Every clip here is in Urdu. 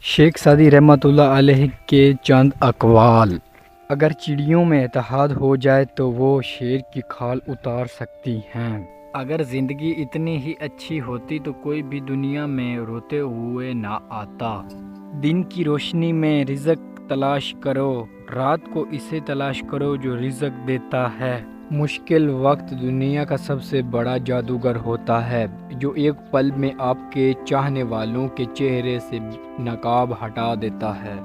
شیخ سعدی رحمۃ اللہ علیہ کے چند اقوال: اگر چڑیوں میں اتحاد ہو جائے تو وہ شیر کی کھال اتار سکتی ہیں۔ اگر زندگی اتنی ہی اچھی ہوتی تو کوئی بھی دنیا میں روتے ہوئے نہ آتا۔ دن کی روشنی میں رزق تلاش کرو، رات کو اسے تلاش کرو جو رزق دیتا ہے۔ مشکل وقت دنیا کا سب سے بڑا جادوگر ہوتا ہے، جو ایک پل میں آپ کے چاہنے والوں کے چہرے سے نقاب ہٹا دیتا ہے۔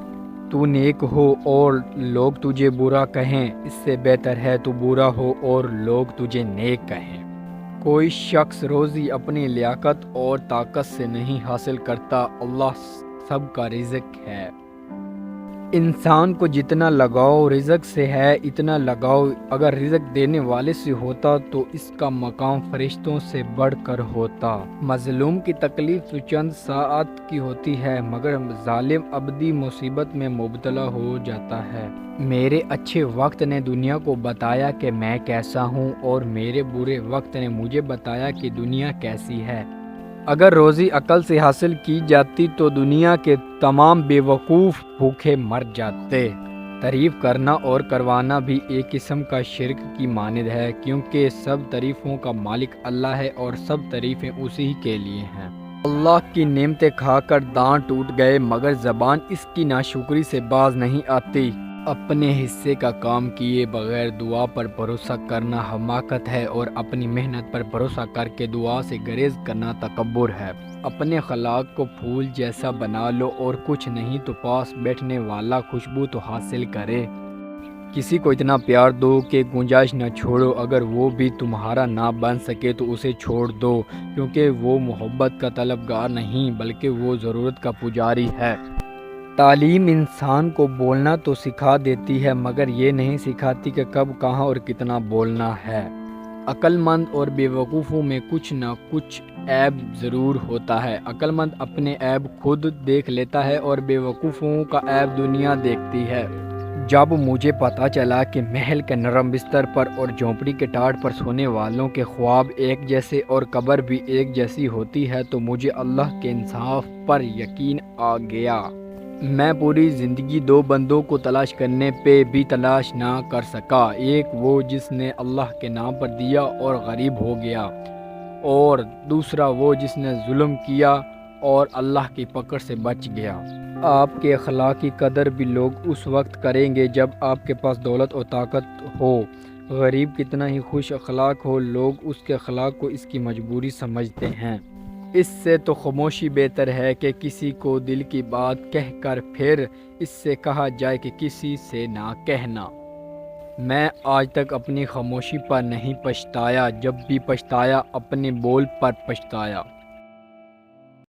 تو نیک ہو اور لوگ تجھے برا کہیں، اس سے بہتر ہے تو برا ہو اور لوگ تجھے نیک کہیں۔ کوئی شخص روزی اپنی لیاقت اور طاقت سے نہیں حاصل کرتا، اللہ سب کا رزق ہے۔ انسان کو جتنا لگاؤ رزق سے ہے اتنا لگاؤ اگر رزق دینے والے سے ہوتا تو اس کا مقام فرشتوں سے بڑھ کر ہوتا۔ مظلوم کی تکلیف تو چند ساعت کی ہوتی ہے، مگر ظالم ابدی مصیبت میں مبتلا ہو جاتا ہے۔ میرے اچھے وقت نے دنیا کو بتایا کہ میں کیسا ہوں، اور میرے برے وقت نے مجھے بتایا کہ دنیا کیسی ہے۔ اگر روزی عقل سے حاصل کی جاتی تو دنیا کے تمام بے وقوف بھوکے مر جاتے۔ تعریف کرنا اور کروانا بھی ایک قسم کا شرک کی مانند ہے، کیونکہ سب تعریفوں کا مالک اللہ ہے اور سب تعریفیں اسی کے لیے ہیں۔ اللہ کی نعمتیں کھا کر دانت ٹوٹ گئے، مگر زبان اس کی ناشکری سے باز نہیں آتی۔ اپنے حصے کا کام کیے بغیر دعا پر بھروسہ کرنا حماقت ہے، اور اپنی محنت پر بھروسہ کر کے دعا سے گریز کرنا تکبر ہے۔ اپنے اخلاق کو پھول جیسا بنا لو، اور کچھ نہیں تو پاس بیٹھنے والا خوشبو تو حاصل کرے۔ کسی کو اتنا پیار دو کہ گنجائش نہ چھوڑو، اگر وہ بھی تمہارا نہ بن سکے تو اسے چھوڑ دو، کیونکہ وہ محبت کا طلبگار نہیں بلکہ وہ ضرورت کا پجاری ہے۔ تعلیم انسان کو بولنا تو سکھا دیتی ہے، مگر یہ نہیں سکھاتی کہ کب کہاں اور کتنا بولنا ہے۔ عقل مند اور بے وقوفوں میں کچھ نہ کچھ عیب ضرور ہوتا ہے۔ عقل مند اپنے عیب خود دیکھ لیتا ہے اور بے وقوفوں کا عیب دنیا دیکھتی ہے۔ جب مجھے پتہ چلا کہ محل کے نرم بستر پر اور جھونپڑی کے ٹاٹ پر سونے والوں کے خواب ایک جیسے اور قبر بھی ایک جیسی ہوتی ہے تو مجھے اللہ کے انصاف پر یقین آ گیا۔ میں پوری زندگی دو بندوں کو تلاش کرنے پہ بھی تلاش نہ کر سکا، ایک وہ جس نے اللہ کے نام پر دیا اور غریب ہو گیا، اور دوسرا وہ جس نے ظلم کیا اور اللہ کی پکڑ سے بچ گیا۔ آپ کے اخلاق کی قدر بھی لوگ اس وقت کریں گے جب آپ کے پاس دولت اور طاقت ہو۔ غریب کتنا ہی خوش اخلاق ہو، لوگ اس کے اخلاق کو اس کی مجبوری سمجھتے ہیں۔ اس سے تو خاموشی بہتر ہے کہ کسی کو دل کی بات کہہ کر پھر اس سے کہا جائے کہ کسی سے نہ کہنا۔ میں آج تک اپنی خاموشی پر نہیں پچھتایا، جب بھی پچھتایا اپنے بول پر پچھتایا۔